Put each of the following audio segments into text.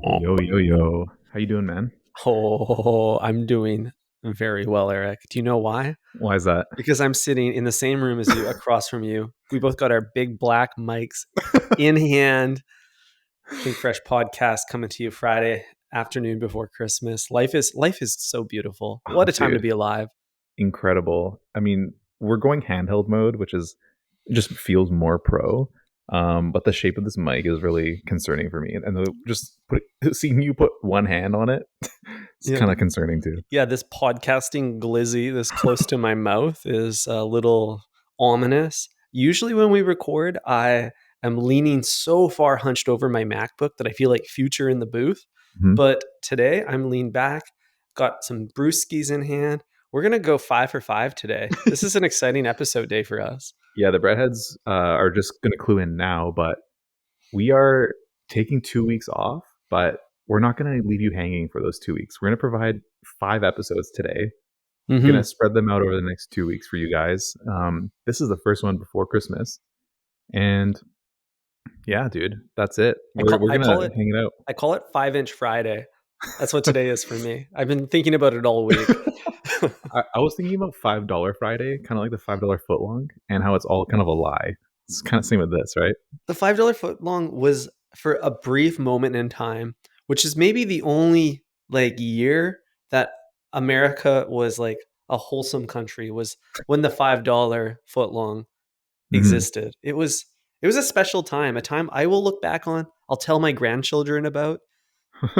Yo, yo, yo. How you doing, man? Oh, I'm doing very well, Eric. Do you know why? Why is that? Because I'm sitting in the same room as you, across from you. We both got our big black mics in hand. Think Fresh podcast coming to you Friday afternoon before Christmas. Life is so beautiful. Oh, What a time to dude, be alive. incredible. I mean, we're going handheld mode, which is just feels more pro. But the shape of this mic is really concerning for me, and seeing you put one hand on it, it's Yeah. kind of concerning too. Yeah, this podcasting glizzy this close to my mouth is a little ominous. Usually when we record, I am leaning so far hunched over my MacBook that I feel like future in the booth. Mhm. But today I'm leaned back, got some brewskis in hand. We're going to go 5 for 5 today. This is an exciting episode day for us. Yeah, the breadheads are just gonna clue in now, but we are taking 2 weeks off, but we're not gonna leave you hanging for those 2 weeks. We're gonna provide 5 episodes today. Gonna Mm-hmm. spread them out over the next 2 weeks for you guys. This is the first one before Christmas, and yeah, dude, that's it. I We're call, we're I gonna call it hang it out. I call it 5-inch Friday. That's what today is for me. I've been thinking about it all week. I was thinking about $5 Friday, kind of like the $5 footlong, and how it's all kind of a lie. It's kind of same with this, right? The $5 foot long was for a brief moment in time, which is maybe the only like year that America was like a wholesome country, was when the $5 foot long Hmm. existed. It was a special time, a time I will look back on. I'll tell my grandchildren about.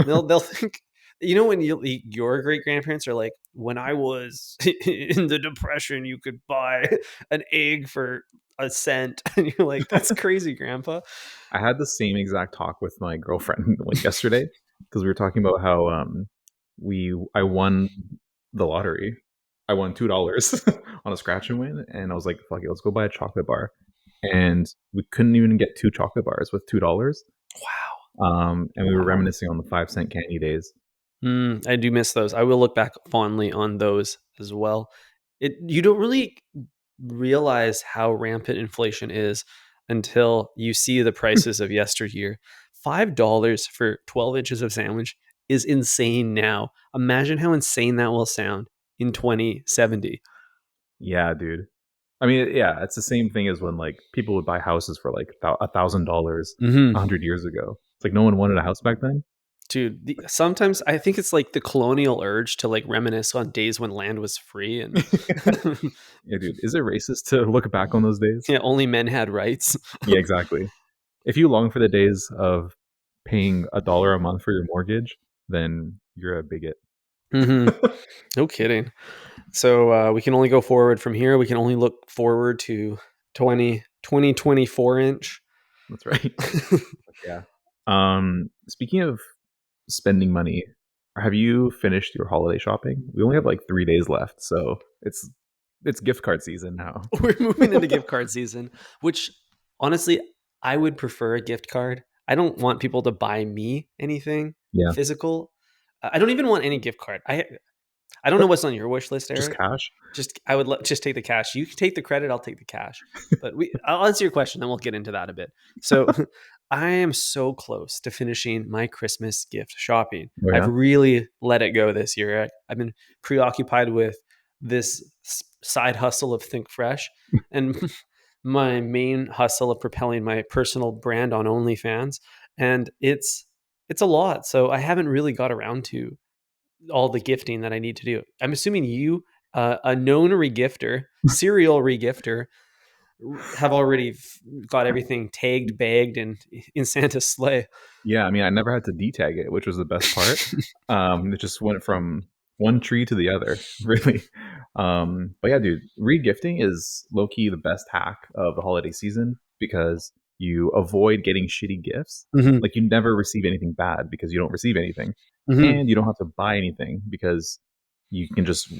They'll think, when your great grandparents are like, when I was in the depression, you could buy an egg for a cent, and you're like, that's crazy, grandpa. I had the same exact talk with my girlfriend like yesterday because we were talking about how I won the lottery. I won $2 on a scratch and win, and I was like, "Fuck it, let's go buy a chocolate bar." And we couldn't even get two chocolate bars with $2. And we were Wow. reminiscing on the 5 cent candy days. I do miss those. I will look back fondly on those as well. You don't really realize how rampant inflation is until you see the prices of yesteryear. $5 for 12 inches of sandwich is insane now. Imagine how insane that will sound in 2070. Yeah, dude. I mean, yeah, it's the same thing as when like people would buy houses for like $1,000 100 years ago. It's like no one wanted a house back then. Dude, sometimes I think it's like the colonial urge to like reminisce on days when land was free and Yeah, dude. Is it racist to look back on those days? yeah, only men had rights. Yeah, exactly. If you long for the days of paying $1 a month for your mortgage, then you're a bigot. Hmm. No kidding. So we can only go forward from here. We can only look forward to 2024 inch. That's right. Yeah. Speaking of spending money, have you finished your holiday shopping? We only have like 3 days left, so it's gift card season now. We're moving into gift card season, which honestly, I would prefer a gift card. I don't want people to buy me anything Yeah, physical. I don't even want any gift card. I don't know what's on your wish list, just Eric. cash. I would just take the cash. You can take the credit. I'll take the cash. But I'll answer your question, then we'll get into that a bit. So I am so close to finishing my Christmas gift shopping. Oh I've yeah. really let it go this year, Eric. I've been preoccupied with this side hustle of Think Fresh and my main hustle of propelling my personal brand on OnlyFans. And it's a lot. So I haven't really got around to all the gifting that I need to do. I'm assuming you, a known regifter, serial regifter, have already got everything tagged, bagged, and in Santa's sleigh. Yeah, I mean, I never had to detag it, which was the best part. It just went from one tree to the other, really. But yeah, dude, regifting is low key the best hack of the holiday season because you avoid getting shitty gifts. Hmm. Like you never receive anything bad because you don't receive anything, Hmm. and you don't have to buy anything because you can just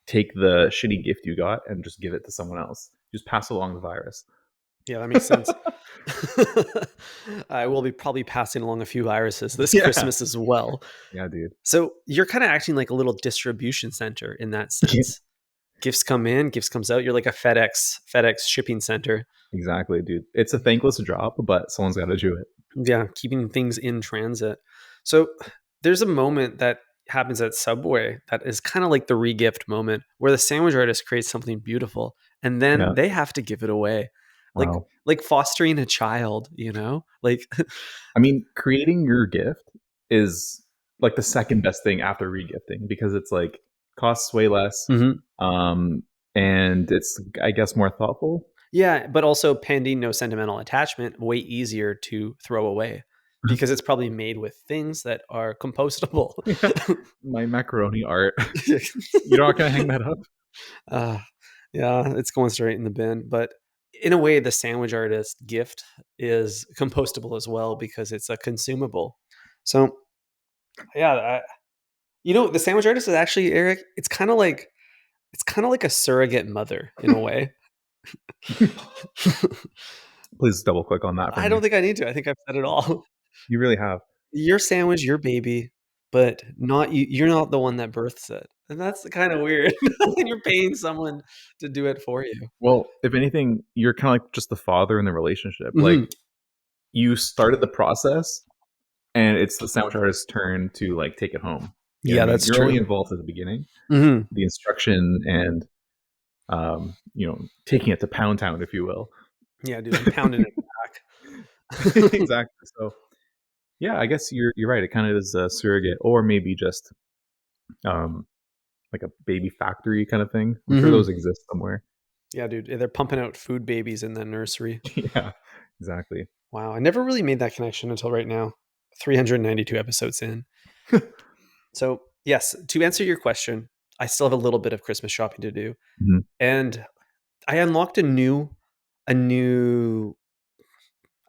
take the shitty gift you got and just give it to someone else. Just pass along the virus. Yeah, that makes sense. I will be probably passing along a few viruses this Yeah, Christmas as well. yeah, dude. So you're kind of acting like a little distribution center in that Yeah, sense. Gifts come in, gifts comes out. You're like a FedEx shipping center. Exactly, dude. It's a thankless job, but someone's got to do it. Yeah, keeping things in transit. So there's a moment that happens at Subway that is kind of like the regift moment where the sandwich artist creates something beautiful and then Yeah. they have to give it away. Like Wow. like fostering a child, you know? Like I mean, creating your gift is like the second best thing after regifting because it's like costs way less, Mhm. um, and it's I guess more thoughtful. Yeah, but also pending no sentimental attachment, way easier to throw away because it's probably made with things that are compostable. Yeah, my macaroni art. You're not gonna hang that up? Uh, yeah, it's going straight in the bin. But in a way, the sandwich artist gift is compostable as well because it's a consumable. So, yeah, the sandwich artist is actually Eric. It's kind of like a surrogate mother in a way. Please double click on that for I me. don't think I need to. I think I've said it all. You really have. Your sandwich, your baby, but not you. You're not the one that births it, and that's kind of weird. You're paying someone to do it for you. Well, if anything, you're kind of like just the father in the relationship. Like Mhm. you started the process, and it's the sandwich artist's turn to like take it home. You know what Yeah, I mean? that's You're only true. involved at the beginning, Mhm. the instruction and taking it to Pound Town, if you will. Yeah, dude, I'm pounding it back. Exactly. So yeah, I guess you're right. It kind of is a surrogate, or maybe just um, like a baby factory kind of thing. I'm sure those Mhm. exist somewhere. Yeah, dude, they're pumping out food babies in the nursery. Yeah, exactly. Wow, I never really made that connection until right now. 392 episodes in. So, yes, to answer your question, I still have a little bit of Christmas shopping to do, Mhm, and I unlocked a new,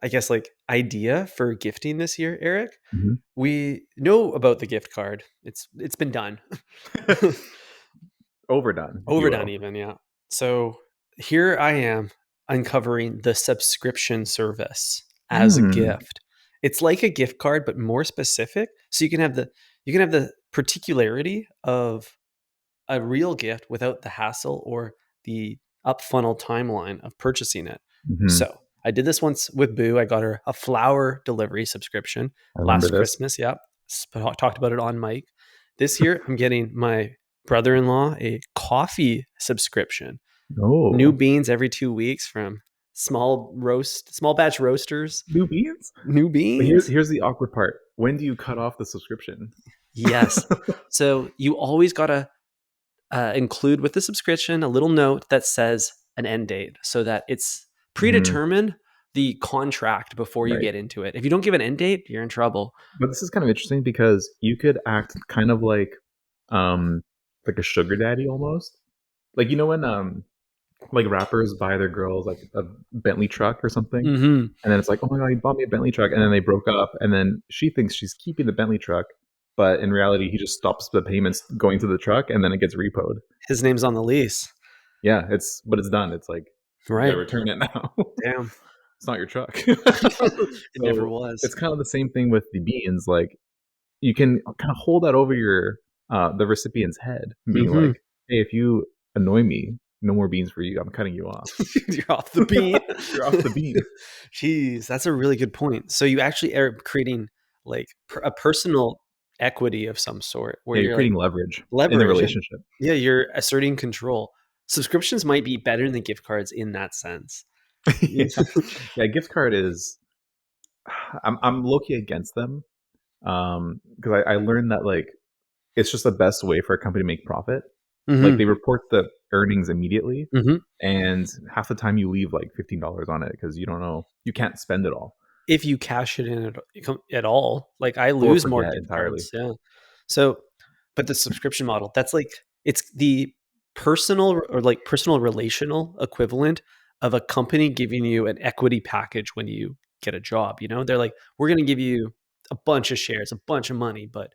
I guess, like idea for gifting this year, Eric. mhm. We know about the gift card. It's been done. Overdone, if you Overdone will. even, yeah. So here I am uncovering the subscription service as a Hmm. gift. It's like a gift card, but more specific. So you can have the particularity of a real gift without the hassle or the up funnel timeline of purchasing it. Hmm. So I did this once with Boo. I got her a flower delivery subscription I remember last this. Christmas. Yep. Talked about it on mic. This year, I'm getting my brother in law a coffee subscription. New Oh, beans every 2 weeks from small batch roasters. new beans. New But beans. here's the awkward part. When do you cut off the subscription? Yes. So you always got to include with the subscription a little note that says an end date so that it's Hmm. predetermined the contract before you Right. get into it. If you don't give an end date, you're in trouble. But this is kind of interesting because you could act kind of um like a sugar daddy almost. Like when like rappers buy their girls like a Bentley truck or something, Hmm. and then it's like, oh my god, he bought me a Bentley truck, and then they broke up, and then she thinks she's keeping the Bentley truck, but in reality, he just stops the payments going to the truck, and then it gets repoed. His name's on the lease. Yeah, it's done. It's like you gotta Right. return it now. Damn. It's not your truck. It never So was. it's kind of the same thing with the beans. Like you can kind of hold that over your the recipient's head, being like, Hmm. hey, if you annoy me, no more beans for you. I'm cutting you off. You're off the beat. You're off the bean. Jeez, that's a really good point. So you actually are creating like a personal equity of some sort where Yeah, you're you're like creating leverage in the leverage. Yeah. relationship. Yeah, you're asserting control. Subscriptions might be better than gift cards in that sense. Yeah. Yeah, gift card is I'm low key against them. Because I learned that like it's just the best way for a company to make profit. Like Hmm. they report the earnings immediately, Hmm. and half the time you leave like $15 on it because you don't know, you can't spend it all If you cash it in at all, like I or lose more forget gift entirely. cards. Yeah. So, but the subscription model, that's like it's the personal or like personal relational equivalent of a company giving you an equity package when you get a job. They're like, we're going to give you a bunch of shares, a bunch of money, but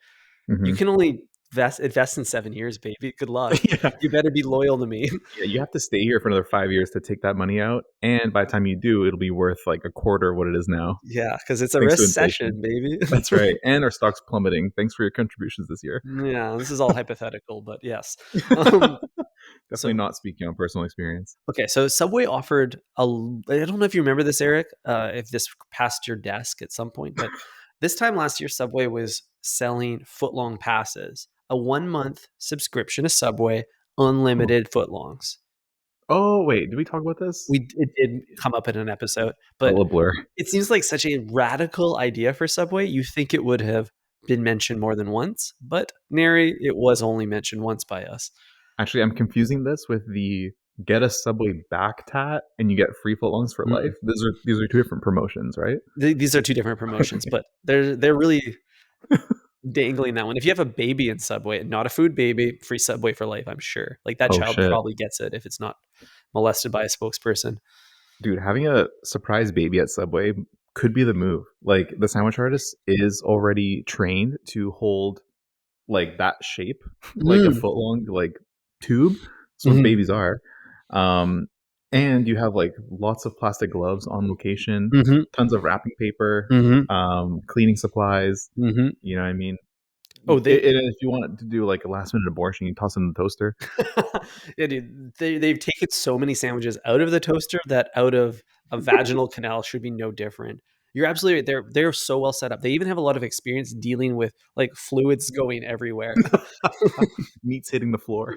you Hmm. can only invest in 7 years, baby. Good luck. Yeah, You better be loyal to me. yeah, you have to stay here for another 5 years to take that money out, and by the time you do, it'll be worth like a quarter of what it is now, Yeah, because it's a thanks to recession, inflation. baby. That's right, and our stock's plummeting. Thanks for your contributions this year. Yeah, this is all hypothetical, but yes. Um, Definitely So not speaking on personal experience. okay, so Subway offered a. I don't know if you remember this, Eric. If this passed your desk at some point, but this time last year, Subway was selling footlong passes, a 1 month subscription to Subway, Oh, unlimited footlongs. oh wait, did we talk about this? It did come up in an episode, but Oh, a blur. it seems like such a radical idea for Subway. You think it would have been mentioned more than once, but nary it was only mentioned once by us. Actually, I'm confusing this with the get a Subway back tat and you get free footlongs for life. Mm. These are two different promotions, right? These are two different promotions, Okay. but they're really dangling that one. If you have a baby in Subway, not a food baby, free Subway for life, I'm sure. Like that Oh child shit. probably gets it if it's not molested by a spokesperson. Dude, having a surprise baby at Subway could be the move. Like the sandwich artist is already trained to hold like that shape, like a Mm. foot long like tube. That's what Mhm. babies are. Um, and you have like lots of plastic gloves on location, Mhm. tons of wrapping paper, Mhm. cleaning supplies. Mhm. You know what I mean? Oh, they And if you want to do like a last minute abortion, you toss it in the toaster. yeah, dude. They've taken so many sandwiches out of the toaster that out of a vaginal canal should be no different. You're absolutely right. They're so well set up. They even have a lot of experience dealing with like fluids going everywhere. Meat's hitting the floor.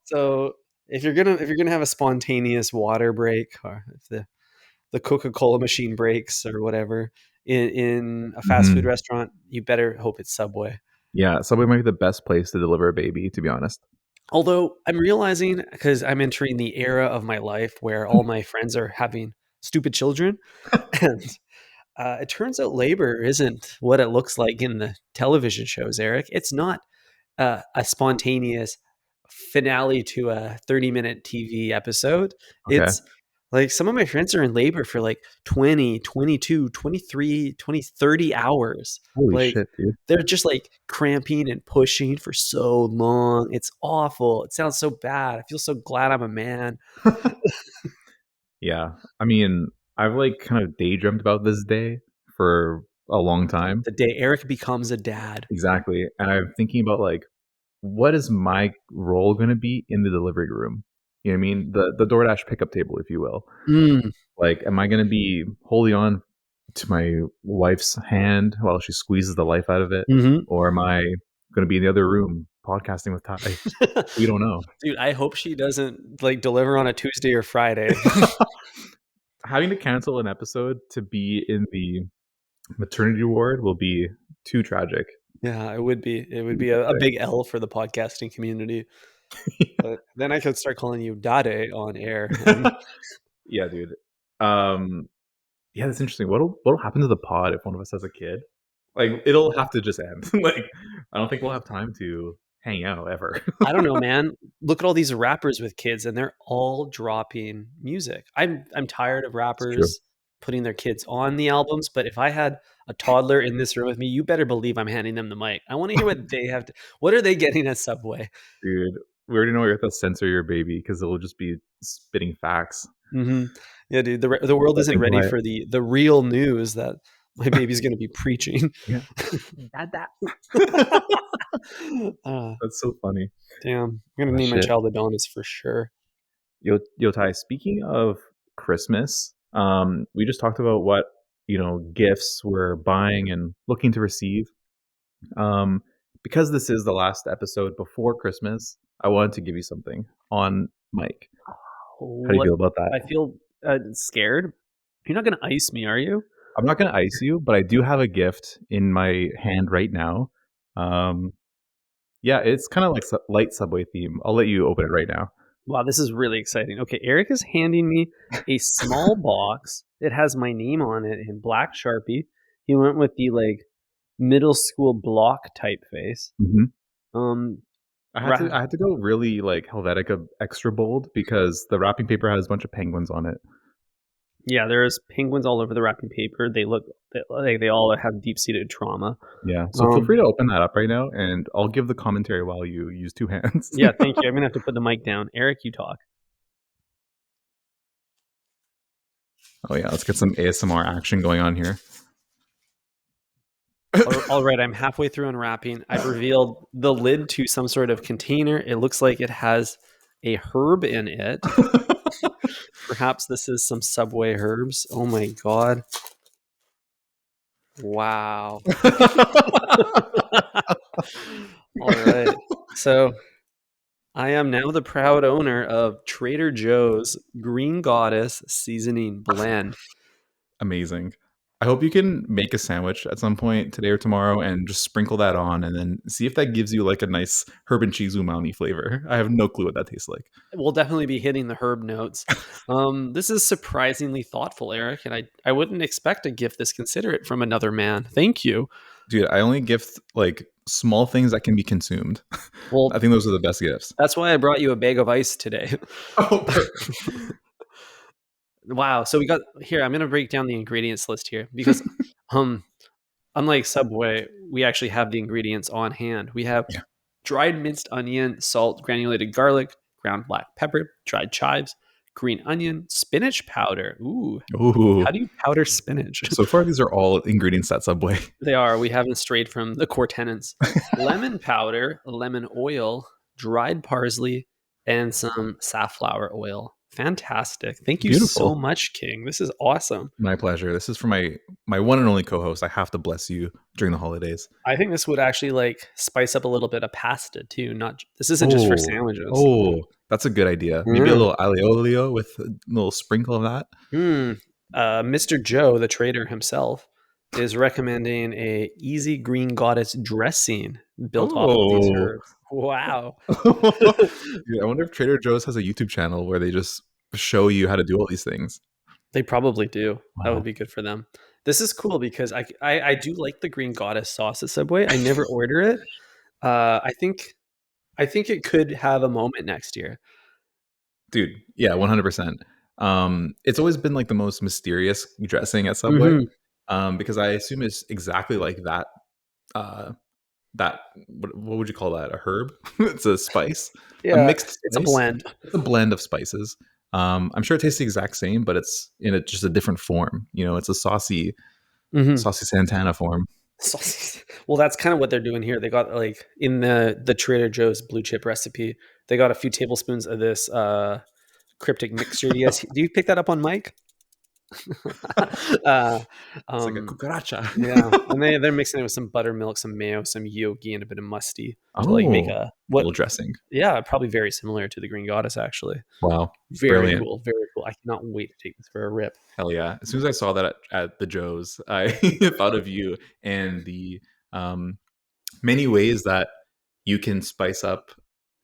So if you're gonna have a spontaneous water break, or if the Coca-Cola machine breaks or whatever in a fast food Mhm. restaurant, you better hope it's Subway. Yeah, Subway might be the best place to deliver a baby, to be honest. Although I'm realizing, because I'm entering the era of my life where all my friends are having stupid children, and it turns out labor isn't what it looks like in the television shows, Eric. It's not a spontaneous finale to a 30-minute TV episode. Okay. It's like some of my friends are in labor for like 20, 22, 23, 20, 30 hours. Holy Like shit, dude. they're just like cramping and pushing for so long. It's awful. It sounds so bad. I feel so glad I'm a man. Yeah. I mean, I've like kind of daydreamed about this day for a long time. The day Eric becomes a dad. Exactly. And I'm thinking about like what is my role going to be in the delivery room? You know what I mean? The DoorDash pickup table, if you will. Mm, Like, am I going to be holding on to my wife's hand while she squeezes the life out of it, mhm. or am I going to be in the other room podcasting with Ty? We don't know. Dude, I hope she doesn't like deliver on a Tuesday or Friday. Having to cancel an episode to be in the maternity ward will be too tragic. Yeah, it would be. It would Too be a tragic. big L for the podcasting community. But then I could start calling you Dade on air. And Yeah, dude. Um, yeah, that's interesting. What'll happen to the pod if one of us has a kid? Like, it'll have to just end. Like, I don't think we'll have time to hang out ever. I don't know, man. Look at all these rappers with kids, and they're all dropping music. I'm tired of It's true, rappers putting their kids on the albums. But if I had a toddler in this room with me, you better believe I'm handing them the mic. I want to hear what they have to. What are they getting at Subway? dude. We already know you have to censor your baby because it'll just be spitting facts. Hmm. Yeah, dude. The world But isn't think ready about it. for the real news that my baby's going to be preaching. Yeah. Dada. uh, That's so funny. Damn, I'm gonna Oh, name my shit. child Adonis for sure. Yo, Ty, speaking of Christmas, we just talked about what, gifts we're buying and looking to receive. Um, because this is the last episode before Christmas, I wanted to give you something on mic. How do you What? feel about that? I feel scared. You're not gonna ice me, are you? I'm not going to ice you, but I do have a gift in my hand right now. Um, yeah, it's kind of like light Subway theme. I'll let you open it right now. Wow, this is really exciting. Okay, Eric is handing me a small box. It has my name on it in black Sharpie. He went with the like middle school block typeface. hmm Um, I had to ra- I had to go really like Helvetica extra bold because the wrapping paper has a bunch of penguins on it. yeah, there's penguins all over the wrapping paper. They look like they all have deep seated trauma. Yeah, so feel free Um, to open that up right now, and I'll give the commentary while you use two hands. yeah, thank you. I'm gonna have to put the mic down. Eric, you talk. Oh yeah, let's get some ASMR action going on here. All right, I'm halfway through unwrapping. I've revealed the lid to some sort of container. It looks like it has a herb in it. Perhaps this is some Subway herbs. Oh my god. Wow. All right. So I am now the proud owner of Trader Joe's Green Goddess Seasoning Blend. Amazing. I hope you can make a sandwich at some point today or tomorrow and just sprinkle that on and then see if that gives you like a nice herb and cheese umami flavor. I have no clue what that tastes like. We'll definitely be hitting the herb notes. This is surprisingly thoughtful, Eric, and I wouldn't expect a gift this considerate from another man. Thank you. Dude, I only gift like small things that can be consumed. I Well, think those are the best gifts. that's why I brought you a bag of ice today. Oh, perfect. Wow. So we got here. I'm going to break down the ingredients list here because, um, unlike Subway, we actually have the ingredients on hand. We have Yeah. dried minced onion, salt, granulated garlic, ground black pepper, dried chives, green onion, spinach powder. Ooh, Ooh. how do you powder spinach? So far, these are all ingredients at Subway. They are. We haven't strayed from the core tenants. Lemon powder, lemon oil, dried parsley, and some safflower oil. Fantastic. Thank you so Beautiful. much, King. This is awesome. My pleasure. This is for my one and only co-host. I have to bless you during the holidays. I think this would actually like spice up a little bit of pasta too. This isn't just for Oh, sandwiches. oh, that's a good idea. Maybe a Mm. little aglio olio with a little sprinkle of that. Mm. Mr. Joe, the trader himself, is recommending a easy green goddess dressing built off of these Oh. herbs. Wow. Dude, I wonder if Trader Joe's has a YouTube channel where they just show you how to do all these things. They probably do. That would Wow. be good for them. This is cool because I do like the green goddess sauce at Subway. I never order it. I think it could have a moment next year. Dude, yeah, 100%. It's always been like the most mysterious dressing at Subway. Mhm. Because I assume it's exactly like that. Uh, that what would you call that? A herb? It's a spice, a Yeah, mixed it's a spice. blend. It's a blend of spices. I'm sure it tastes the exact same, but it's in just a different form. You know, it's a Mhm. saucy Santana form. Sauces. Well, that's kind of what they're doing here. They got like in the Trader Joe's blue chip recipe, they got a few tablespoons of this cryptic mixture. Do you pick that up on Mike? uh, It's like a um, cucaracha. yeah, and they're mixing it with some buttermilk, some mayo, some yogi, and a bit of musty to like make Oh, a a what? little dressing. Yeah, probably very similar to the Green Goddess. Actually, Wow, very brilliant. cool, very cool. I cannot wait to take this for a rip. Hell yeah. As soon as I saw that at the Joe's, I thought of you and the um, many ways that you can spice up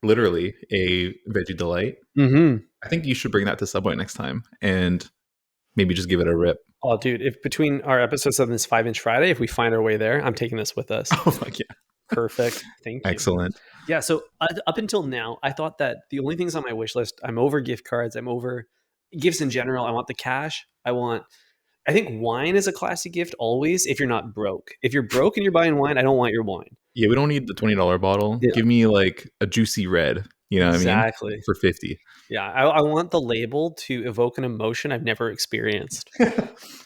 literally a veggie delight. Mm-hmm. I think you should bring that to Subway next time and maybe just give it a rip. Oh, dude, if between our episodes of this 5-inch Friday, if we find our way there, I'm taking this with us. Oh, fuck yeah. Perfect. Thank you. Excellent. Yeah. So up until now, I thought that the only things on my wish list, I'm over gift cards. I'm over gifts in general. I want the cash. I think wine is a classic gift always if you're not broke. If you're broke and you're buying wine, I don't want your wine. Yeah, we don't need the $20 bottle. Yeah, Give me like a juicy red, you know what I mean? exactly. For 50. Yeah. I want the label to evoke an emotion I've never experienced.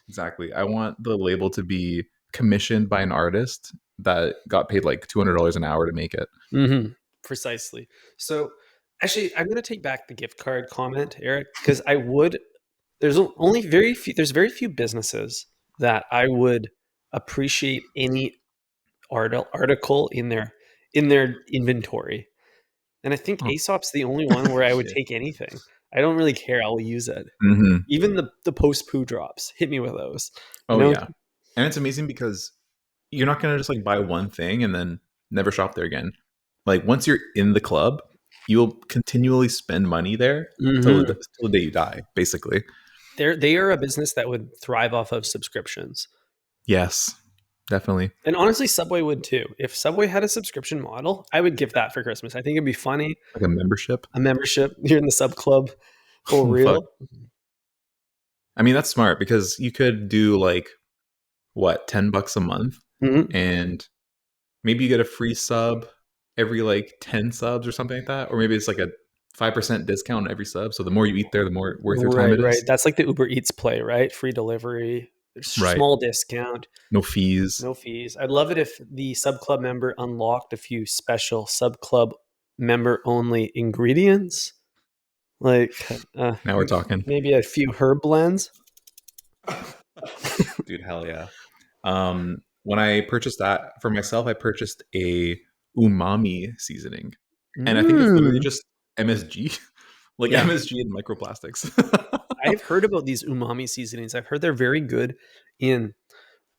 Exactly. I want the label to be commissioned by an artist that got paid like $200 an hour to make it. Mm-hmm. Precisely. So actually, I'm going to take back the gift card comment, Eric, because I would. There's very few businesses that I would appreciate any article in their inventory, and I think Oh, Aesop's the only one where I would shit. take anything. I don't really care. I'll use it. Mhm. Even the post poo drops. Hit me with those. You Oh, know. yeah. And it's amazing because you're not gonna just like buy one thing and then never shop there again. Like once you're in the club, you'll continually spend money there Mhm. till the day you die, basically. They are a business that would thrive off of subscriptions. Yes, definitely. And honestly, Subway would too. If Subway had a subscription model, I would give that for Christmas. I think it'd be funny. Like a membership. A membership. You're in the sub club for Oh, fuck. real. I mean, that's smart because you could do like what, $10 a month Mhm. and maybe you get a free sub every like 10 subs or something like that. Or maybe it's like a 5% discount on every sub. So the more you eat there, the more worth your time Right, it right. is. That's like the Uber Eats play, right? Free delivery. Right. small discount, No fees. no fees. I'd love it if the sub club member unlocked a few special sub club member only ingredients, like Now we're talking. maybe a few herb blends. Dude, hell yeah. When I purchased that for myself, I purchased a umami seasoning. And I think it's literally Mm. just MSG, like Yeah, MSG and microplastics. I've heard about these umami seasonings. I've heard they're very good in.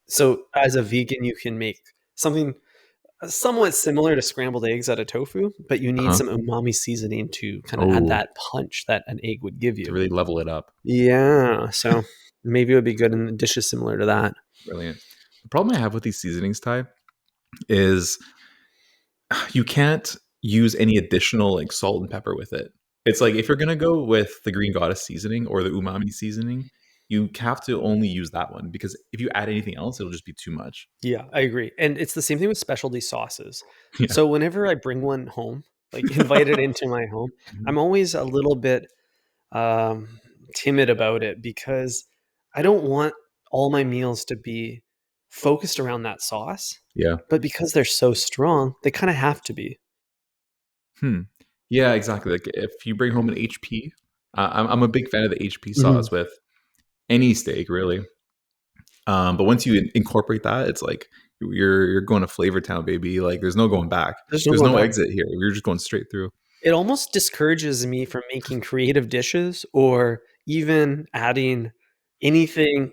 So, as a vegan, you can make something somewhat similar to scrambled eggs out of tofu, but you need Uh-huh. some umami seasoning to kind of add Oh, that punch that an egg would give to you. really level it up. Yeah, so maybe it would be good in dishes similar to that. Brilliant. The problem I have with these seasonings, Ty, is you can't use any additional like salt and pepper with it. It's like if you're gonna go with the green goddess seasoning or the umami seasoning, you have to only use that one because if you add anything else, it'll just be too much. Yeah, I agree. And it's the same thing with specialty sauces. Yeah. So whenever I bring one home, like invite it into my home, Mhm. I'm always a little bit um, timid about it because I don't want all my meals to be focused around that sauce. Yeah. But because they're so strong, they kind of have to be. Hmm. Yeah, exactly. Like if you bring home an HP, I'm a big fan of the HP Mhm. sauce with any steak, really. But once you incorporate that, it's like you're going to Flavor Town, baby. Like there's no going back. There's no There's going no back. exit here. You're just going straight through. It almost discourages me from making creative dishes or even adding anything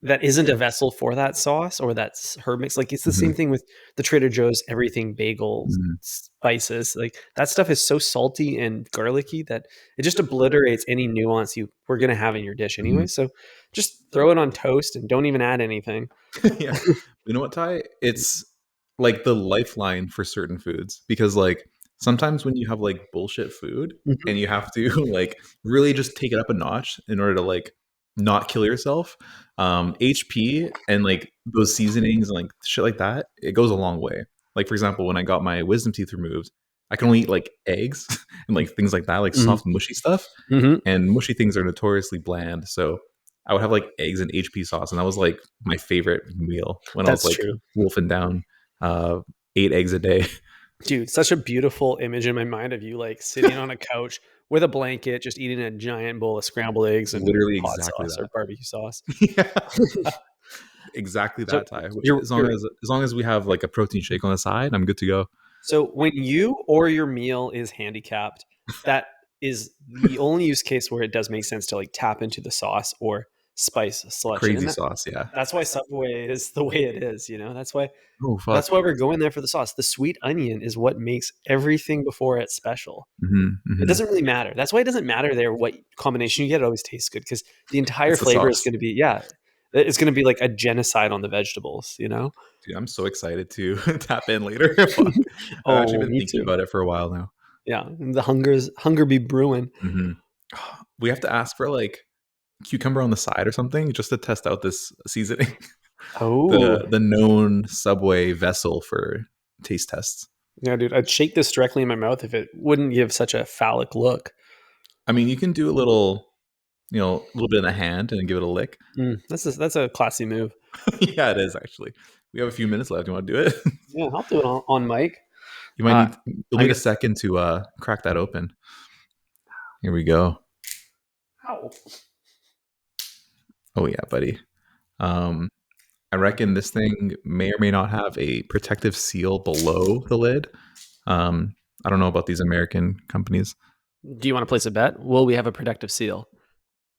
that isn't a vessel for that sauce or that herb mix. Like, it's the same Mhm. thing with the Trader Joe's everything bagels, Mhm. spices. Like, that stuff is so salty and garlicky that it just obliterates any nuance you were gonna have in your dish Mhm. anyway. So, just throw it on toast and don't even add anything. Yeah. You know what, Ty? It's like the lifeline for certain foods because like sometimes when you have like bullshit food Mhm, and you have to like really just take it up a notch in order to like not kill yourself, HP and like those seasonings and like shit like that, it goes a long way. Like for example, when I got my wisdom teeth removed, I can only eat like eggs and like things like that, like mhm, soft mushy stuff. mhm. And mushy things are notoriously bland. So I would have like eggs and HP sauce, and that was like my favorite meal when I was That's like true. wolfing down uh, 8 eggs a day. Dude, such a beautiful image in my mind of you, like, sitting on a couch with a blanket, just eating a giant bowl of scrambled eggs and Literally hot exactly sauce or that. barbecue sauce. Yeah, exactly So, that, Ty. Which you're you're as long as we have like a protein shake on the side, I'm good to go. so when you or your meal is handicapped, that is the only use case where it does make sense to, like, tap into the sauce or spice selection, and Crazy sauce, yeah. that's why Subway is the way it is, Oh that's fuck. why we're going there for the sauce. The sweet onion is what makes everything before it special. Hmm, It hmm. doesn't really matter. That's why it doesn't matter there what combination you get, it always tastes good because the entire It's the flavor is sauce, gonna be yeah, it's gonna be like a genocide on the vegetables, you know? dude. I'm so excited to tap in later. Fuck, I've actually Oh, been me thinking too. about it for a while now. Yeah, the hunger be brewing. Hmm. We have to ask for like cucumber on the side or something just to test out this seasoning. Oh, The known Subway vessel for taste tests. yeah, dude, I'd shake this directly in my mouth if it wouldn't give such a phallic look. I mean, you can do a little, a little bit in the hand and give it a lick. That's a classy move. Yeah, it is actually. We have a few minutes left. You want to do it? Yeah, I'll do it on mic. You might Uh, need you'll I need a got second to crack that open. Here we go. ow. Oh yeah, buddy. Um, I reckon this thing may or may not have a protective seal below the lid. I don't know about these American companies. Do you wanna place a bet? Will we have a protective seal?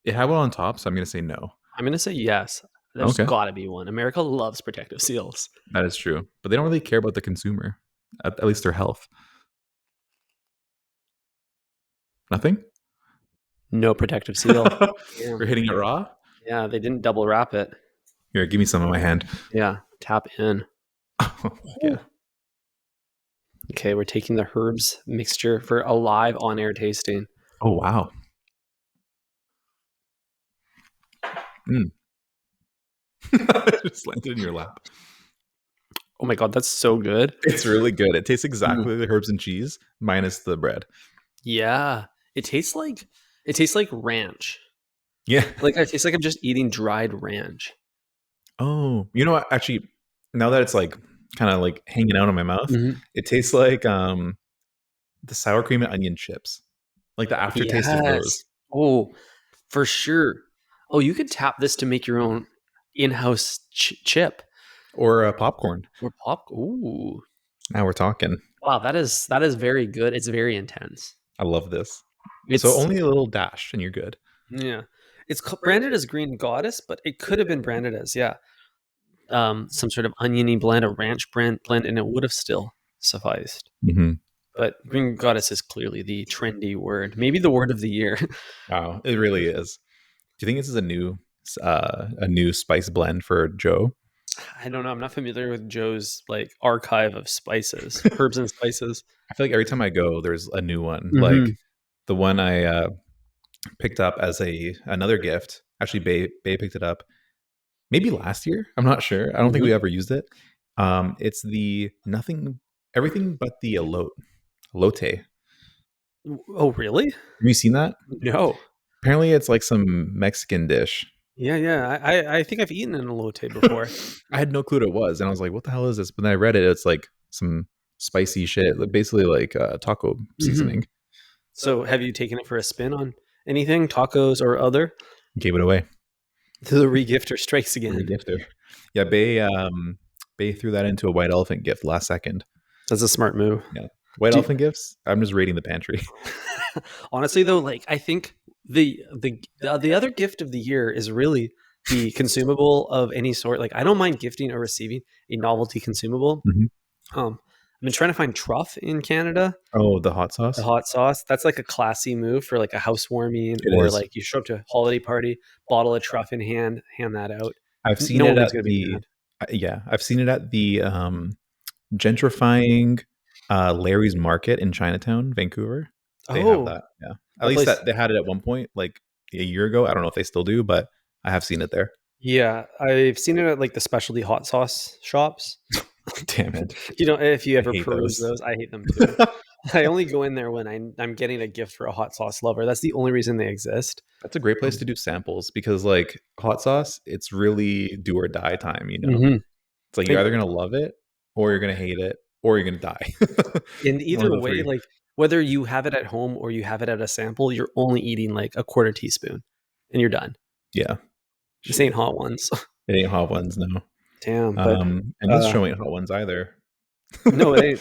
It had one on top, so I'm gonna say no. I'm gonna say yes. There's Okay, gotta be one. America loves protective seals. that is true, but they don't really care about the consumer, at least their health. Nothing. No protective seal. Yeah. We're hitting it raw. Yeah, they didn't double wrap it. Here, give me some in my hand. Yeah, tap in. Yeah. Ooh. Okay, we're taking the herbs mixture for a live on-air tasting. Oh wow. Mm. Just landed in your lap. Oh my god, that's so good. It's really good. It tastes Mm. exactly like herbs and cheese minus the bread. Yeah, it tastes like ranch. Yeah. Like, it tastes like I'm just eating dried ranch. Oh, you know what? Actually, now that it's like kind of like hanging out in my mouth, Mhm. it tastes like the sour cream and onion chips, like the aftertaste of Yes. those, Oh, for sure. Oh, you could tap this to make your own in-house chip or popcorn. or pop. Ooh. Now we're talking. Wow, that is very good. It's very intense. I love this. So It's only a little dash, and you're good. yeah. It's branded as Green Goddess, but it could have been branded as some sort of oniony blend, a ranch blend, and it would have still sufficed. Hmm. But Green Goddess is clearly the trendy word, maybe the word of the year. Wow, it really is. Do you think this is a new spice blend for Joe? I don't know. I'm not familiar with Joe's like archive of spices, herbs and spices. I feel like every time I go, there's a new one. Like Hmm. the one I picked up as a another gift. Actually, Bay picked it up maybe last year. I'm not sure. I don't think we Hmm. ever used it. It's the nothing, everything but the elote. Have Oh, really? you seen that? No. Apparently, it's like some Mexican dish. Yeah, yeah. I think I've eaten an elote before. I had no clue what it was, and I was like, "What the hell is this?" But then I read it. It's like some spicy shit, like basically like taco Hmm. seasoning. So, have you taken it for a spin on anything, tacos or other? Gave it away. The regifter strikes The again. regifter. Yeah, Bay threw that into a white elephant gift last second. That's a smart move. Yeah, white Do, elephant gifts. I'm just raiding the pantry. honestly, though, like I think the other gift of the year is really the consumable of any sort. Like I don't mind gifting or receiving a novelty consumable. Mhm. I've been trying to find truff in Canada, Oh, the hot the sauce. hot sauce. That's like a classy move for like a housewarming It or is. like you show up to a holiday party, bottle of truff in hand, hand that out. I've seen No it one's at gonna be the mad. yeah, I've seen it at the gentrifying Larry's Market in Chinatown, Vancouver. They have Oh, that. Yeah. At that least place. that they had it at one point, like a year ago. I don't know if they still do, but I have seen it there. Yeah, I've seen it at like the specialty hot sauce shops. Damn it. You know, if you I ever hate peruse those. those, I hate them too. I only go in there when I'm getting a gift for a hot sauce lover. That's the only reason they exist. That's a great place Um, to do samples because like hot sauce, it's really do or die time, you know. mhm. It's like you're And, either gonna love it or you're gonna hate it or you're gonna die. and One of either the way, three. like whether you have it at home or you have it at a sample, you're only eating like a quarter teaspoon, and you're done. Yeah. This ain't hot ones. It ain't hot ones, no. Damn, but And this uh, show ain't hot ones either. no, it ain't.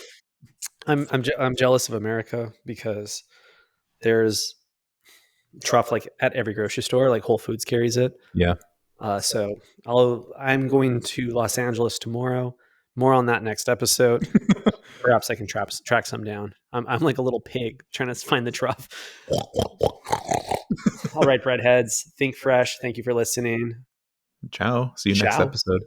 I'm jealous of America because there's truff like at every grocery store. Like Whole Foods carries it. Yeah. So I'm going to Los Angeles tomorrow. More on that next episode. Perhaps I can track some down. I'm like a little pig trying to find the truff. All right, breadheads, think fresh. Thank you for listening. Ciao. See you next Ciao. episode.